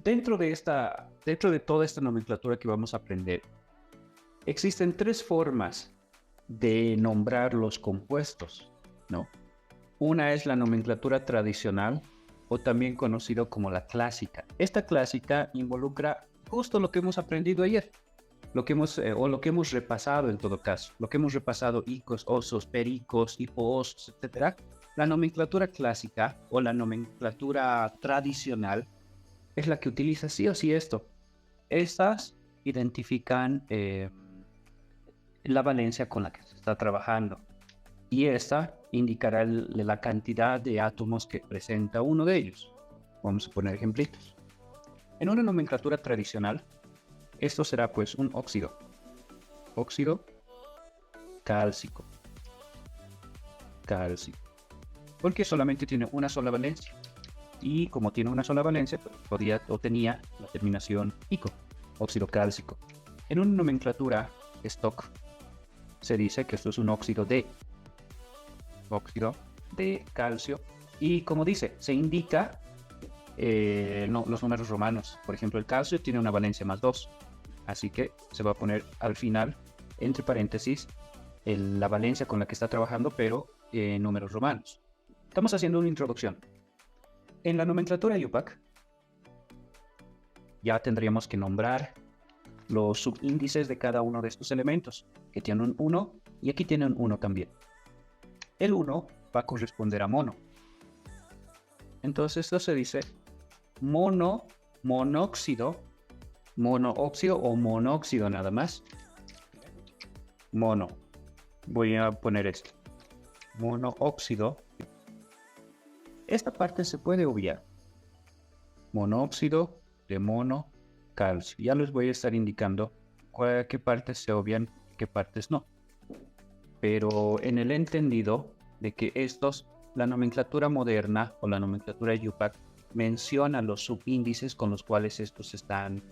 dentro de toda esta nomenclatura que vamos a aprender, existen tres formas de nombrar los compuestos, ¿no? Una es la nomenclatura tradicional o también conocido como la clásica. Esta clásica involucra justo lo que hemos aprendido ayer, lo que hemos repasado en todo caso, lo que hemos repasado icos, osos, pericos, hipoosos, etc. La nomenclatura clásica o la nomenclatura tradicional es la que utiliza sí o sí esto. Estas identifican la valencia con la que se está trabajando y esta indicará la cantidad de átomos que presenta uno de ellos. Vamos a poner ejemplitos. En una nomenclatura tradicional, esto será pues un óxido cálcico, porque solamente tiene una sola valencia. Y como tiene una sola valencia, pues tenía la terminación ico, óxido cálcico. En una nomenclatura stock se dice que esto es un óxido de calcio. Y como dice, se indica los números romanos. Por ejemplo, el calcio tiene una valencia más 2. Así que se va a poner al final, entre paréntesis, la valencia con la que está trabajando, pero en números romanos. Estamos haciendo una introducción. En la nomenclatura IUPAC ya tendríamos que nombrar los subíndices de cada uno de estos elementos, que tienen un 1 y aquí tienen 1 también. El 1 va a corresponder a mono. Entonces esto se dice monóxido o monóxido nada más. Mono. Voy a poner esto. Monóxido. Esta parte se puede obviar. Monóxido de mono, calcio. Ya les voy a estar indicando qué partes se obvian y qué partes no. Pero en el entendido de que la nomenclatura moderna o la nomenclatura IUPAC menciona los subíndices con los cuales estos están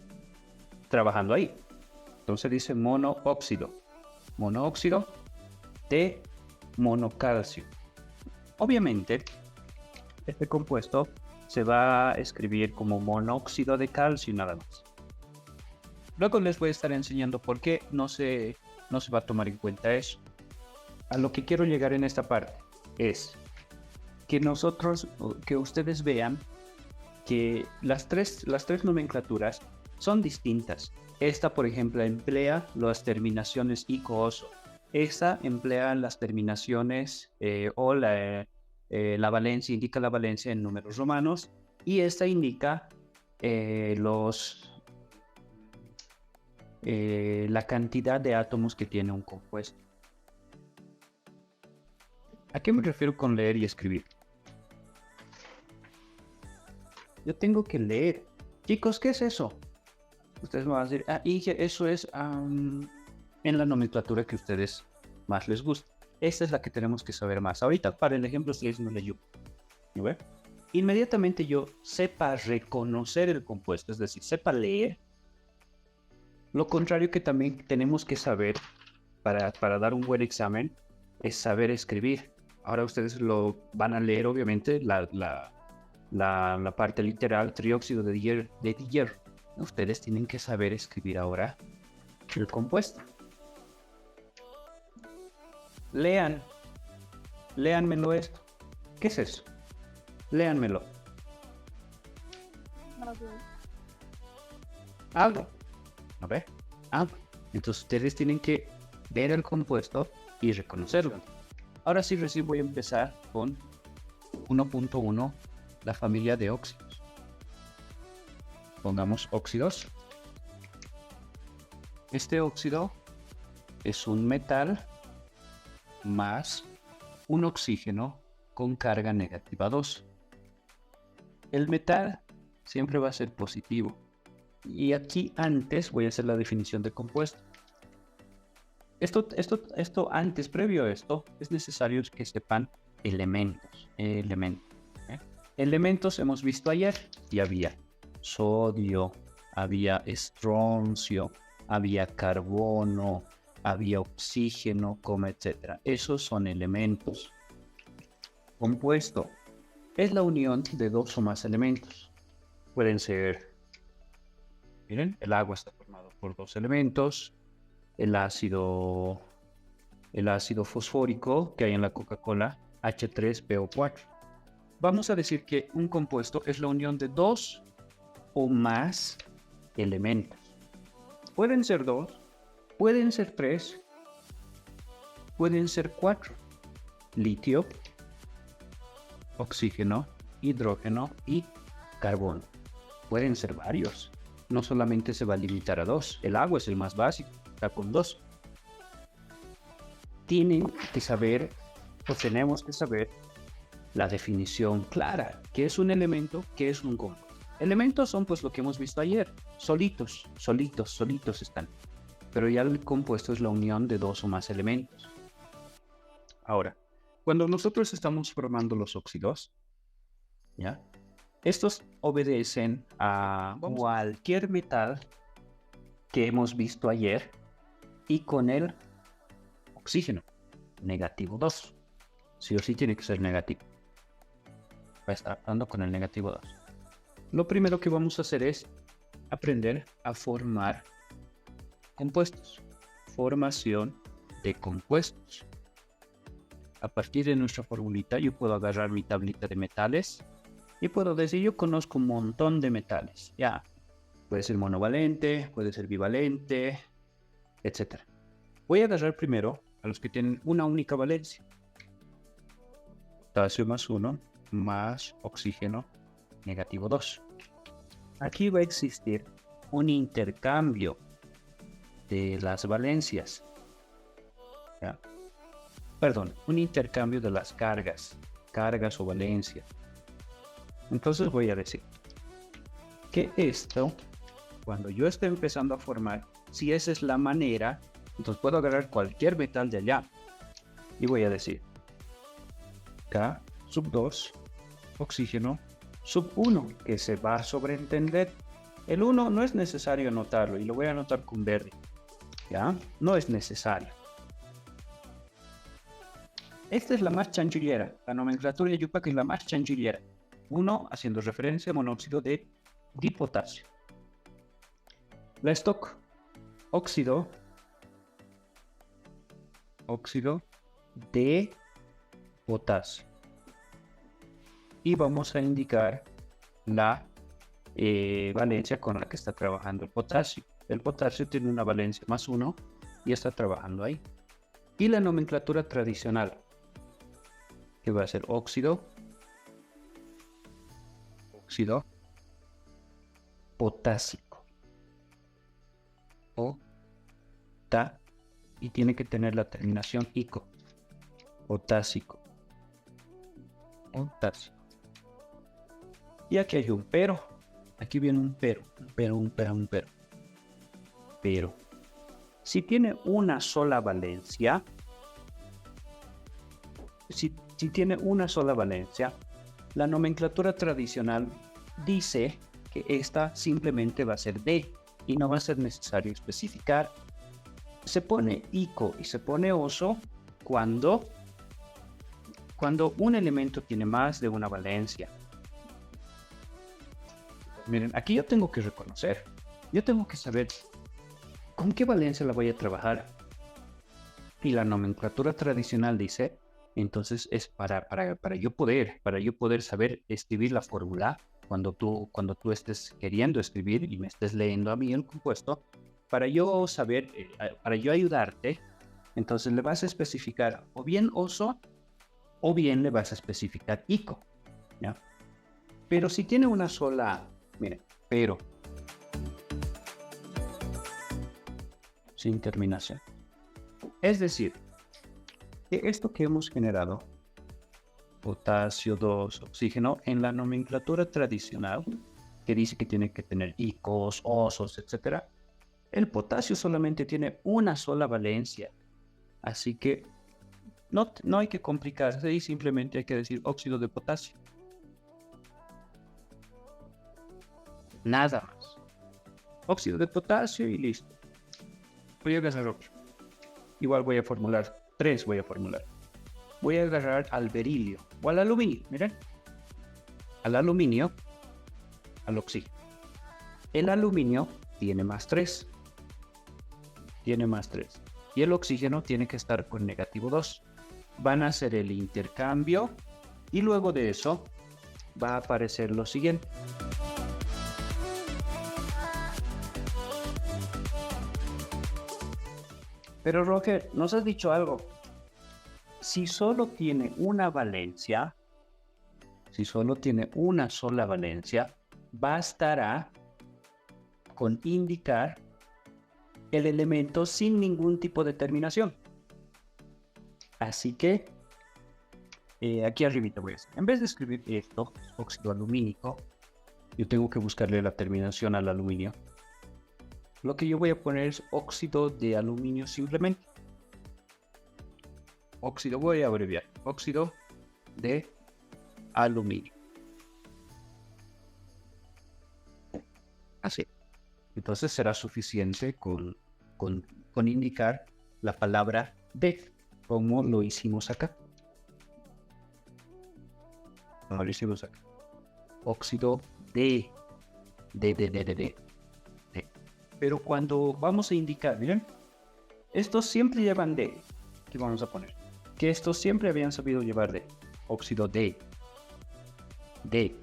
trabajando ahí. Entonces dice monóxido de monocalcio. Obviamente, este compuesto se va a escribir como monóxido de calcio nada más. Luego les voy a estar enseñando por qué no se va a tomar en cuenta eso. A lo que quiero llegar en esta parte es que ustedes vean que las tres nomenclaturas son distintas. Esta, por ejemplo, emplea las terminaciones ico-oso. Esta emplea las terminaciones la valencia, indica la valencia en números romanos, y esta indica la cantidad de átomos que tiene un compuesto. ¿A qué me refiero con leer y escribir? Yo tengo que leer. Chicos, ¿qué es eso? Ustedes me van a decir, Inge, eso es en la nomenclatura que a ustedes más les gusta. Esta es la que tenemos que saber más. Ahorita, para el ejemplo, estoy diciendo la ¿ve? Inmediatamente yo sepa reconocer el compuesto, es decir, sepa leer. Lo contrario que también tenemos que saber para dar un buen examen es saber escribir. Ahora ustedes lo van a leer, obviamente, la parte literal, trióxido de hierro. Ustedes tienen que saber escribir ahora el compuesto. Léanmelo esto. ¿Qué es eso? Léanmelo. Algo. ¿No ve? Algo. Entonces ustedes tienen que ver el compuesto y reconocerlo. Ahora sí, recién voy a empezar con 1.1, la familia de óxidos. Pongamos óxidos. Este óxido es un metal más un oxígeno con carga negativa 2. El metal siempre va a ser positivo. Y aquí antes voy a hacer la definición de compuesto. Esto antes, previo a esto, es necesario que sepan elementos. Elementos hemos visto ayer y había sodio, había estroncio, había carbono, había oxígeno, etc. Esos son elementos. Compuesto es la unión de dos o más elementos. Pueden ser Miren, el agua está formado por dos elementos, el ácido fosfórico que hay en la Coca-Cola, H3PO4. Vamos a decir que un compuesto es la unión de dos o más elementos. Pueden ser dos, pueden ser tres, pueden ser cuatro. Litio, oxígeno, hidrógeno y carbono. Pueden ser varios. No solamente se va a limitar a dos. El agua es el más básico, está con dos. Tienen que saber, o tenemos que saber, la definición clara. ¿Qué es un elemento? ¿Qué es un compuesto? Elementos son pues lo que hemos visto ayer. Solitos están. Pero ya el compuesto es la unión de dos o más elementos. Ahora, cuando nosotros estamos formando los óxidos, ¿ya? Estos obedecen a cualquier metal que hemos visto ayer y con el oxígeno, negativo 2. Sí o sí tiene que ser negativo. Va a estar hablando con el negativo 2. Lo primero que vamos a hacer es aprender a formar compuestos. Formación de compuestos. A partir de nuestra formulita yo puedo agarrar mi tablita de metales y puedo decir, yo conozco un montón de metales. Ya, puede ser monovalente, puede ser bivalente, etc. Voy a agarrar primero a los que tienen una única valencia. Potasio más 1, más oxígeno, negativo 2. Aquí va a existir un intercambio de las valencias. ¿Ya? Perdón, un intercambio de las cargas o valencias. Entonces voy a decir que esto, cuando yo esté empezando a formar, si esa es la manera, entonces puedo agarrar cualquier metal de allá y voy a decir K sub 2, oxígeno sub 1, que se va a sobreentender. El 1 no es necesario anotarlo y lo voy a anotar con verde. ¿Ya? No es necesario. Esta es la más chanchillera. La nomenclatura de Yupac es la más chanchillera. 1 haciendo referencia a monóxido de dipotasio. La stock, óxido de potasio. Y vamos a indicar la valencia con la que está trabajando el potasio. El potasio tiene una valencia más 1 y está trabajando ahí. Y la nomenclatura tradicional, que va a ser óxido potásico. Y tiene que tener la terminación ico. Potásico. Y aquí hay un pero. Aquí viene un pero. Pero si tiene una sola valencia, si tiene una sola valencia, la nomenclatura tradicional dice que esta simplemente va a ser D y no va a ser necesario especificar. Se pone ico y se pone oso cuando un elemento tiene más de una valencia. Miren, aquí yo tengo que reconocer, yo tengo que saber con qué valencia la voy a trabajar. Y la nomenclatura tradicional dice, entonces es para yo poder saber escribir la fórmula cuando tú estés queriendo escribir y me estés leyendo a mí el compuesto, para yo saber, para yo ayudarte, entonces le vas a especificar o bien oso o bien le vas a especificar ico, ¿ya? Pero si tiene una sola, miren, pero sin terminación. Es decir, que esto que hemos generado, potasio 2, oxígeno, en la nomenclatura tradicional, que dice que tiene que tener icos, osos, etc., el potasio solamente tiene una sola valencia. Así que no hay que complicarse y simplemente hay que decir óxido de potasio. Nada más. Óxido de potasio y listo. Voy a agarrar otro. Igual voy a formular 3. Voy a agarrar al berilio o al aluminio. Miren. Al aluminio, al oxígeno. El aluminio tiene más 3. Tiene más 3. Y el oxígeno tiene que estar con negativo 2. Van a hacer el intercambio y luego de eso va a aparecer lo siguiente. Pero Roger, nos has dicho algo. Si solo tiene una valencia, si solo tiene una sola valencia, bastará con indicar el elemento sin ningún tipo de terminación. Así que aquí arribita voy a hacer. En vez de escribir esto, óxido alumínico, yo tengo que buscarle la terminación al aluminio. Lo que yo voy a poner es óxido de aluminio simplemente. Óxido, voy a abreviar. Óxido de aluminio. Así. Entonces será suficiente con indicar la palabra de, como lo hicimos acá. Como lo hicimos acá. Óxido de. Pero cuando vamos a indicar, miren, estos siempre llevan D. ¿Qué vamos a poner? Que estos siempre habían sabido llevar D. Óxido de. D.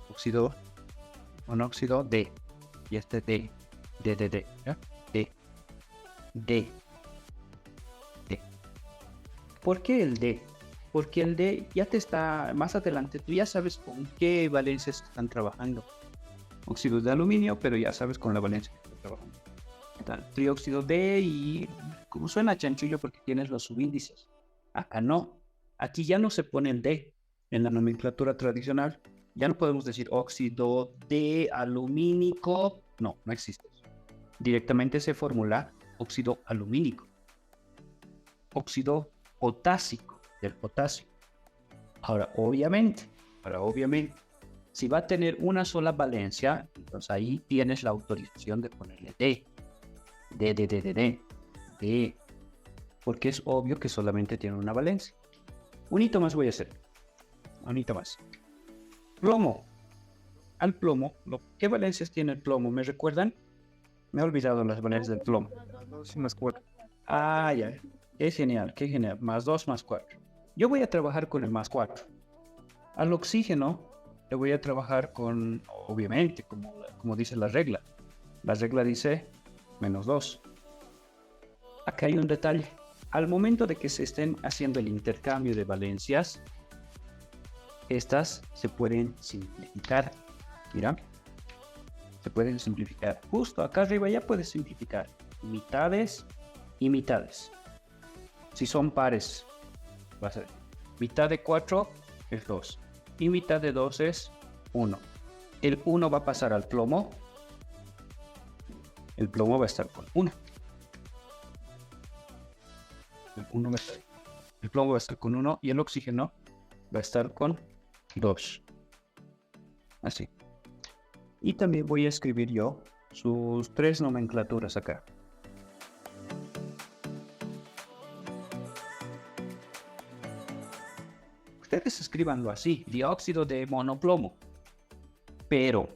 Óxido, monóxido de. Y este D. D. ¿Ya? D. D. D. ¿Por qué el D? Porque el D ya te está, más adelante, tú ya sabes con qué valencias están trabajando. Óxidos de aluminio, pero ya sabes con la valencia que está trabajando. Tal, trióxido de, y como suena chanchullo porque tienes los subíndices. Acá no. Aquí ya no se pone el D. En la nomenclatura tradicional ya no podemos decir óxido de alumínico. No, no existe. Directamente se formula óxido alumínico. Óxido potásico del potasio. Ahora, obviamente, si va a tener una sola valencia, entonces ahí tienes la autorización de ponerle D. D. Porque es obvio que solamente tiene una valencia. Un hito más voy a hacer. Un hito más. Plomo. Al plomo, ¿qué valencias tiene el plomo? ¿Me recuerdan? Me he olvidado las valencias del plomo. 2 y más 4. Ah, ya. Qué genial, qué genial. Más 2, más 4. Yo voy a trabajar con el más 4. Al oxígeno le voy a trabajar con, obviamente, como dice la regla. La regla dice menos 2. Acá hay un detalle. Al momento de que se estén haciendo el intercambio de valencias, estas se pueden simplificar. Mira, se pueden simplificar. Justo acá arriba ya puedes simplificar mitades y mitades. Si son pares, va a ser mitad de 4 es 2 y mitad de 2 es 1. El 1 va a pasar al plomo. El plomo va a estar con 1. El plomo va a estar con 1 y el oxígeno va a estar con 2. Así. Y también voy a escribir yo sus 3 nomenclaturas acá. Ustedes escríbanlo así, dióxido de monoplomo. Pero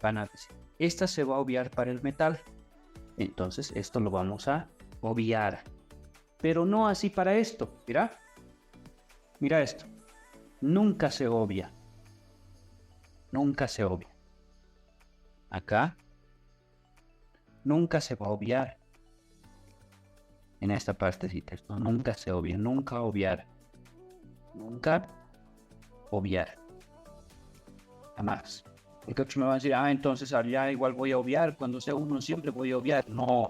van a decir, esta se va a obviar para el metal. Entonces esto lo vamos a obviar. Pero no así para esto. Mira esto. Nunca se obvia. Nunca se obvia. Acá nunca se va a obviar. En esta partecita, esto nunca se obvia. Nunca obviar. Nunca obviar. Jamás. Porque otros me van a decir, entonces allá igual voy a obviar. Cuando sea uno siempre voy a obviar. No.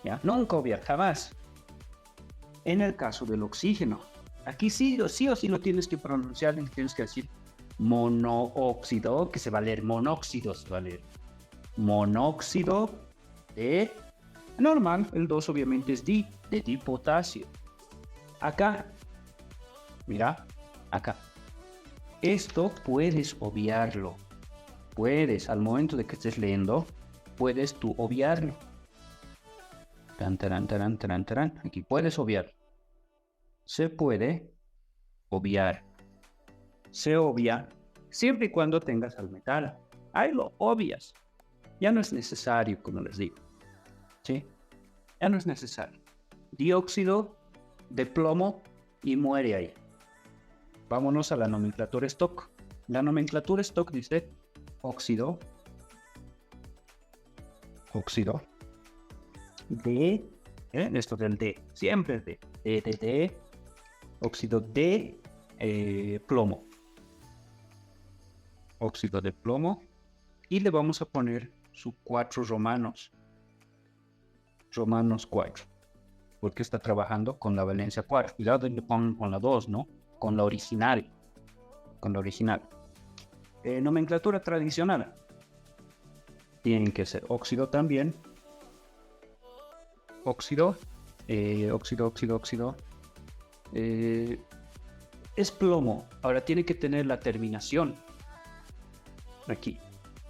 ¿Ya? Nunca obviar, jamás. En el caso del oxígeno, aquí sí o sí lo tienes que pronunciar, tienes que decir monóxido, que se va a leer monóxido, se va a leer monóxido de normal, el 2 obviamente es de dipotasio. Acá, mira, acá. Esto puedes obviarlo. Puedes, al momento de que estés leyendo, puedes tú obviarlo. Aquí puedes obviar. Se puede obviar. Se obvia siempre y cuando tengas al metal. Ahí lo obvias. Ya no es necesario, como les digo. ¿Sí? Ya no es necesario. Dióxido de plomo y muere ahí. Vámonos a la nomenclatura stock. La nomenclatura stock dice óxido de, esto del D, siempre es de, óxido de plomo. Óxido de plomo. Y le vamos a poner sus 4 romanos. Romanos 4. Porque está trabajando con la valencia 4. Cuidado, le pongan con la 2, ¿no? Con la original. Nomenclatura tradicional. Tienen que ser óxido también. Óxido. Óxido. Es plomo. Ahora tiene que tener la terminación. Aquí.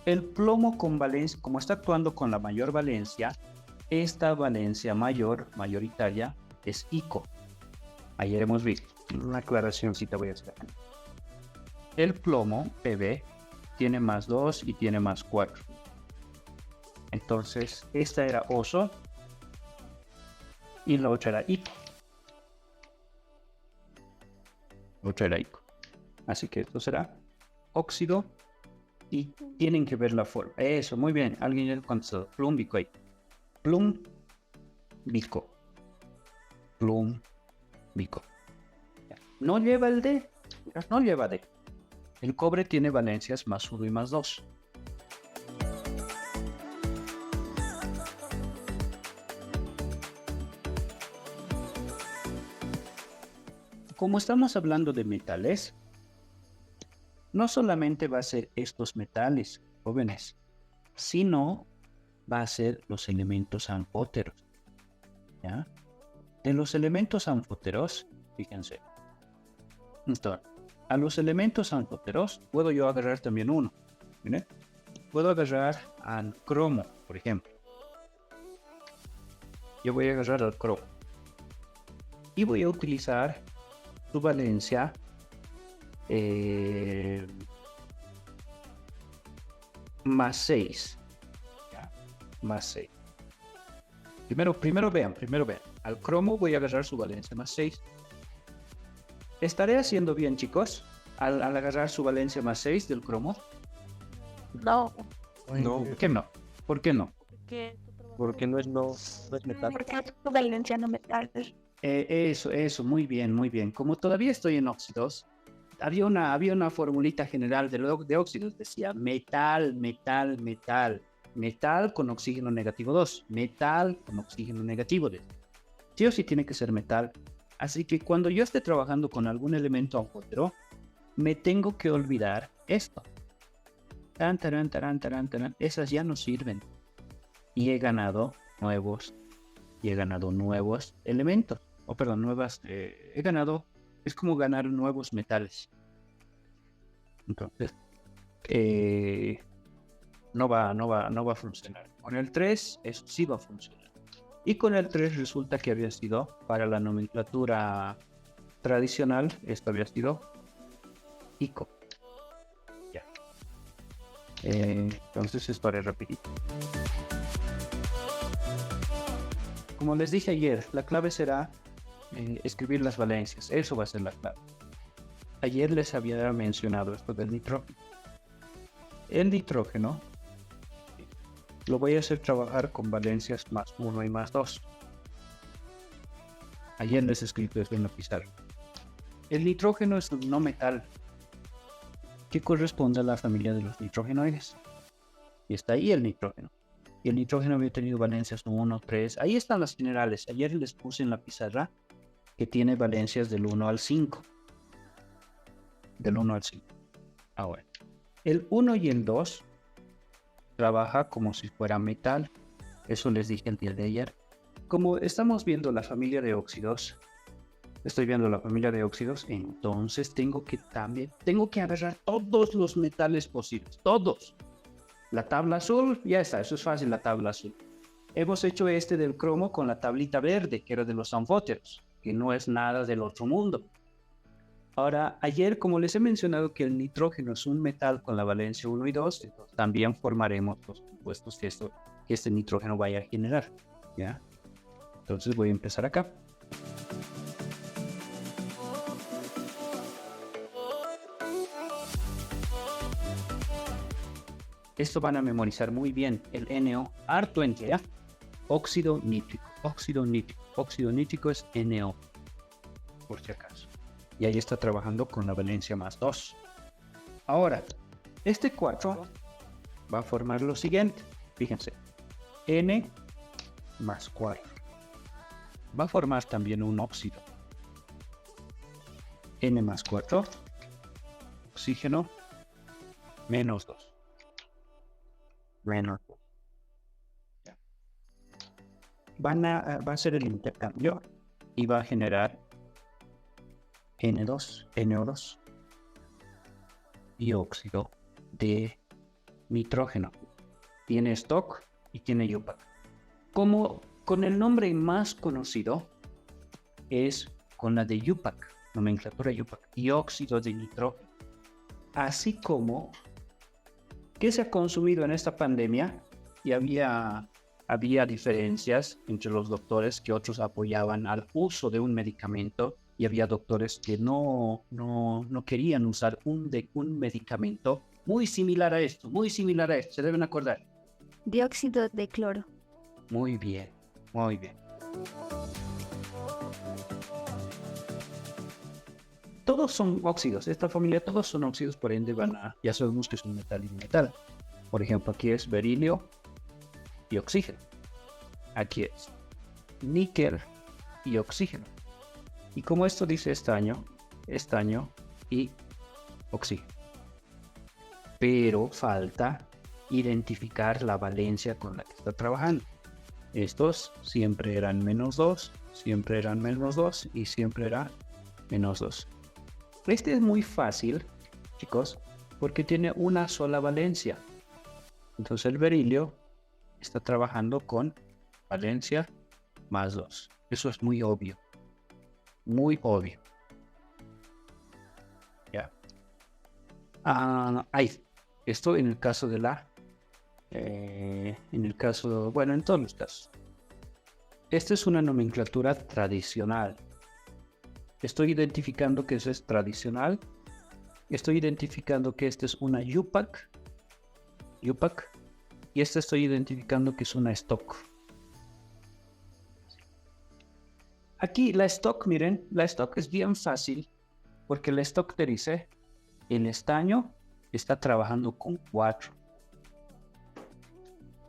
El plomo con valencia, como está actuando con la mayor valencia, esta valencia mayoritaria, es ICO. Ayer hemos visto. Una aclaracióncita voy a hacer. El plomo, Pb, tiene más 2 y tiene más 4. Entonces, esta era oso y la otra era ICO. Así que esto será óxido y tienen que ver la forma. Eso, muy bien. Alguien ya contestó. Plúmbico ahí. Plúmbico. No lleva el D. No lleva D. El cobre tiene valencias más 1 y más 2. Como estamos hablando de metales, no solamente va a ser estos metales, jóvenes, sino va a ser los elementos anfóteros. ¿Ya? De los elementos anfóteros, fíjense. Entonces, a los elementos anfóteros puedo yo agarrar también uno. ¿Miren? Puedo agarrar al cromo, por ejemplo. Yo voy a agarrar al cromo. Y voy a utilizar su valencia más 6. ¿Ya? Más 6. Primero vean. Al cromo voy a agarrar su valencia más 6. ¿Estaré haciendo bien, chicos? Al agarrar su valencia más 6 del cromo. No. No, ¿Por qué no? ¿Por qué no? porque no es metal. Porque es tu valencia no metal. Eso, muy bien. Como todavía estoy en óxidos, había una formulita general de óxidos. Decía metal con oxígeno negativo 2. Metal con oxígeno negativo 2. Sí o sí tiene que ser metal. Así que cuando yo esté trabajando con algún elemento anfótero, me tengo que olvidar esto. Esas ya no sirven. Y he ganado nuevos elementos. Es como ganar nuevos metales. Entonces, no va a funcionar. Con el 3, eso sí va a funcionar. Y con el 3 resulta que había sido, para la nomenclatura tradicional, esto había sido ICO. Ya. Entonces es para repetir. Como les dije ayer, la clave será escribir las valencias. Eso va a ser la clave. Ayer les había mencionado esto del nitrógeno. El nitrógeno lo voy a hacer trabajar con valencias más 1 y más 2. Ayer les he escrito esto en la pizarra. El nitrógeno es un no metal que corresponde a la familia de los nitrógenoides. Y está ahí el nitrógeno. Y el nitrógeno había tenido valencias 1, 3. Ahí están las generales. Ayer les puse en la pizarra que tiene valencias del 1 al 5. Del 1 al 5. Ahora, el 1 y el 2 trabaja como si fuera metal. Eso les dije el día de ayer. Como estamos viendo la familia de óxidos, entonces tengo que agarrar todos los metales posibles. Todos. La tabla azul, ya está, eso es fácil, la tabla azul. Hemos hecho este del cromo con la tablita verde, que era de los anfóteros, que no es nada del otro mundo. Ahora, ayer, como les he mencionado que el nitrógeno es un metal con la valencia 1 y 2, entonces también formaremos los compuestos que este nitrógeno vaya a generar, ¿ya? Entonces voy a empezar acá. Esto van a memorizar muy bien el NO, harto entre, ¿ya? Óxido nítrico, óxido nítrico, óxido nítrico es NO, por si acaso. Y ahí está trabajando con la valencia más 2. Ahora, este 4 va a formar lo siguiente. Fíjense, N más 4. Va a formar también un óxido. N más 4, oxígeno, menos 2. Menos 2. Va a ser el intercambio y va a generar N2, NO2 y óxido de nitrógeno. Tiene stock y tiene IUPAC. Como con el nombre más conocido es con la de IUPAC, nomenclatura IUPAC, y óxido de nitrógeno. Así como que se ha consumido en esta pandemia y había diferencias entre los doctores, que otros apoyaban al uso de un medicamento y había doctores que no querían usar un medicamento muy similar a esto, se deben acordar. Dióxido de cloro. Muy bien, muy bien. Todos son óxidos, esta familia todos son óxidos, por ende ya sabemos que es un metal y un metal. Por ejemplo, aquí es berilio y oxígeno. Aquí es níquel y oxígeno. Y como esto dice estaño y oxígeno. Pero falta identificar la valencia con la que está trabajando. Estos siempre eran menos 2, siempre eran menos 2 y siempre era menos 2. Este es muy fácil, chicos, porque tiene una sola valencia. Entonces el berilio está trabajando con valencia más 2. Eso es muy obvio. Muy obvio. Ya. Esto en el caso de en todos los casos. Esta es una nomenclatura tradicional. Estoy identificando que eso es tradicional. Estoy identificando que esta es una IUPAC. Y esta estoy identificando que es una stock. Aquí la stock, miren, la stock es bien fácil porque la stock te dice el estaño está trabajando con 4.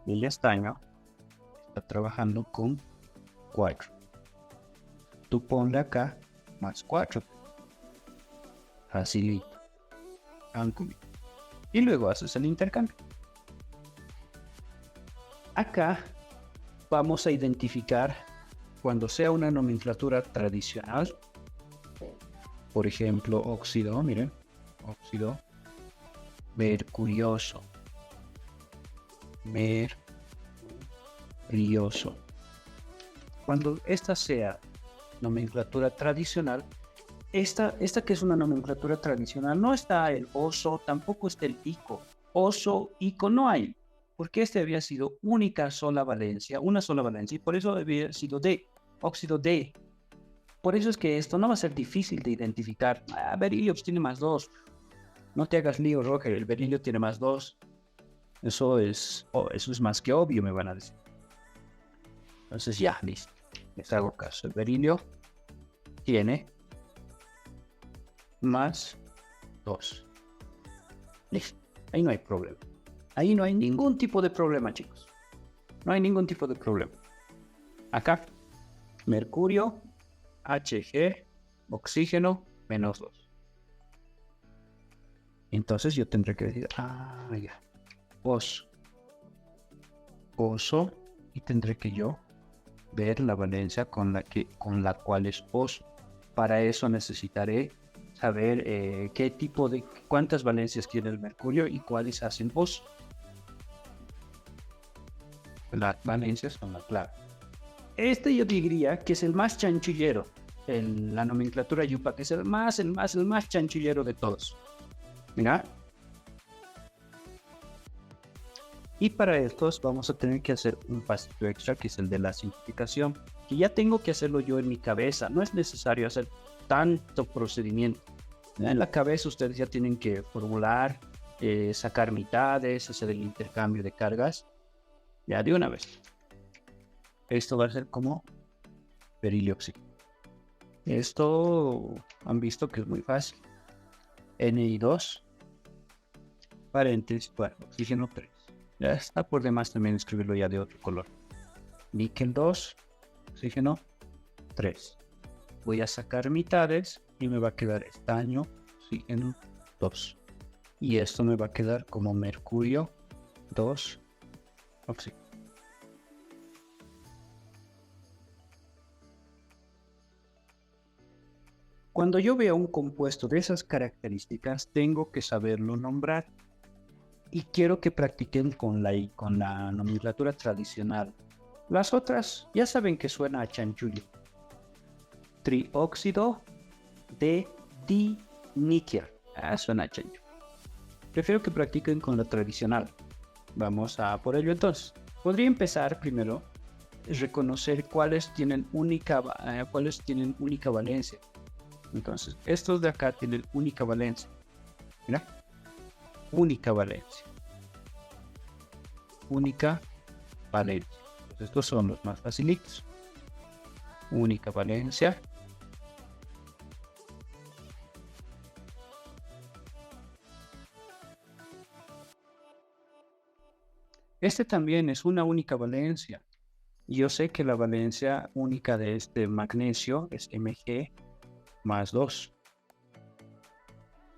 El estaño está trabajando con 4. Tú ponle acá más 4. Facilito. Y luego haces el intercambio. Acá vamos a identificar cuando sea una nomenclatura tradicional. Por ejemplo, óxido, miren. Óxido mercurioso. Mercurioso. Cuando esta sea nomenclatura tradicional, esta que es una nomenclatura tradicional, no está el oso, tampoco está el ico. Oso, ico no hay, porque este había sido una sola valencia, y por eso había sido D, óxido D. Por eso es que esto no va a ser difícil de identificar. Berilio tiene más 2. No te hagas lío, Roger, el berilio tiene más 2. Eso es más que obvio, me van a decir. Entonces ya, listo. Les hago caso. El berilio tiene más 2. Listo. Ahí no hay problema. Ahí no hay ningún tipo de problema, chicos. No hay ningún tipo de problema. Acá, mercurio, Hg, oxígeno, menos 2. Entonces yo tendré que decir, ya. Oso, y tendré que yo ver la valencia con la cual es oso. Para eso necesitaré saber cuántas valencias tiene el mercurio y cuáles hacen oso. Las valencias son la clave. Este yo diría que es el más chanchullero. la nomenclatura yupa, que es el más chanchillero de todos. Mira. Y para estos vamos a tener que hacer un pasito extra, que es el de la simplificación, que ya tengo que hacerlo yo en mi cabeza. No es necesario hacer tanto procedimiento. En la cabeza ustedes ya tienen que formular, sacar mitades, hacer el intercambio de cargas. Ya de una vez. Esto va a ser como berilio oxígeno. Esto han visto que es muy fácil. Ni2, paréntesis, bueno, oxígeno 3. Ya está por demás también escribirlo ya de otro color. Níquel 2, oxígeno 3. Voy a sacar mitades y me va a quedar estaño, oxígeno 2. Y esto me va a quedar como mercurio 2, oxígeno. Cuando yo veo un compuesto de esas características, tengo que saberlo nombrar. Y quiero que practiquen con la nomenclatura tradicional. Las otras ya saben que suena a chanchullo. Trióxido de diníquel. Suena a chanchullo. Prefiero que practiquen con la tradicional. Vamos a por ello entonces. Podría empezar primero reconocer cuáles tienen única valencia. Entonces, estos de acá tienen única valencia. Mira. Única valencia. Única valencia. Pues estos son los más facilitos. Única valencia. Este también es una única valencia. Yo sé que la valencia única de este magnesio es Mg más 2.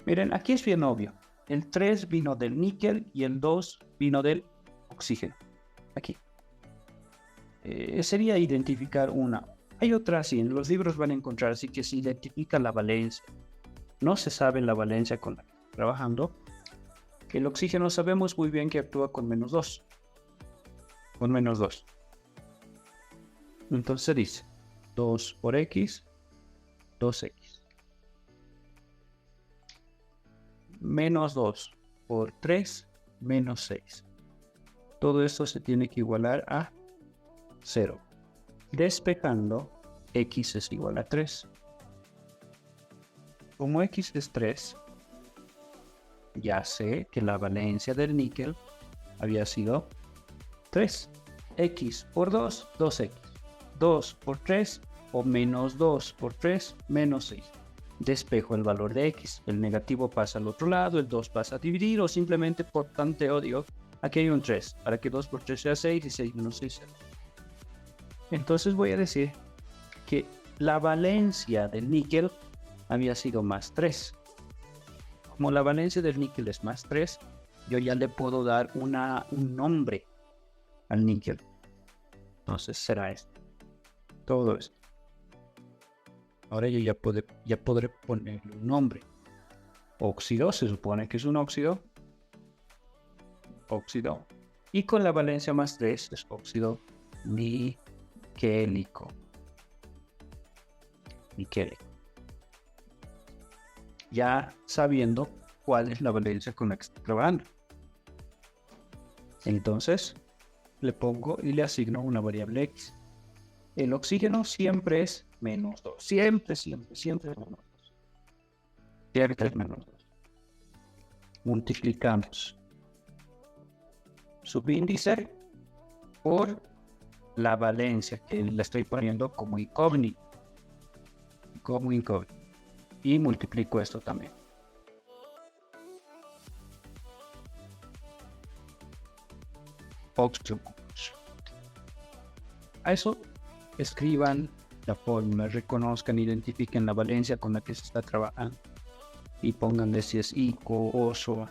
Miren, aquí es bien obvio. El 3 vino del níquel y el 2 vino del oxígeno. Aquí. Sería identificar una. Hay otra así, en los libros van a encontrar, así que se identifica la valencia. No se sabe la valencia con la que estoy trabajando. El oxígeno sabemos muy bien que actúa con menos 2. Con menos 2. Entonces se dice 2 por X, 2X. Menos 2 por 3, menos 6. Todo esto se tiene que igualar a 0. Despejando, X es igual a 3. Como X es 3, ya sé que la valencia del níquel había sido 3. X por 2, 2X. 2 por 3 o menos 2 por 3, menos 6. Despejo el valor de X, el negativo pasa al otro lado, el 2 pasa a dividir o simplemente por tanteo digo, aquí hay un 3, para que 2 por 3 sea 6 y 6 menos 6 sea 2. Entonces voy a decir que la valencia del níquel había sido más 3. Como la valencia del níquel es más 3, yo ya le puedo dar un nombre al níquel. Entonces será esto. Todo esto. Ahora yo ya podré ponerle un nombre. Óxido, se supone que es un óxido. Óxido. Y con la valencia más 3 es óxido niquélico. Niquélico. Ya sabiendo cuál es la valencia con la que estoy trabajando. Entonces, le pongo y le asigno una variable X. El oxígeno siempre es menos 2. Siempre es menos 2. Siempre es menos 2. Multiplicamos subíndice por la valencia que la estoy poniendo como incógnito. Y multiplico esto también. A eso escriban la fórmula, reconozcan, identifiquen la valencia con la que se está trabajando y pónganle si es ICO, OSO,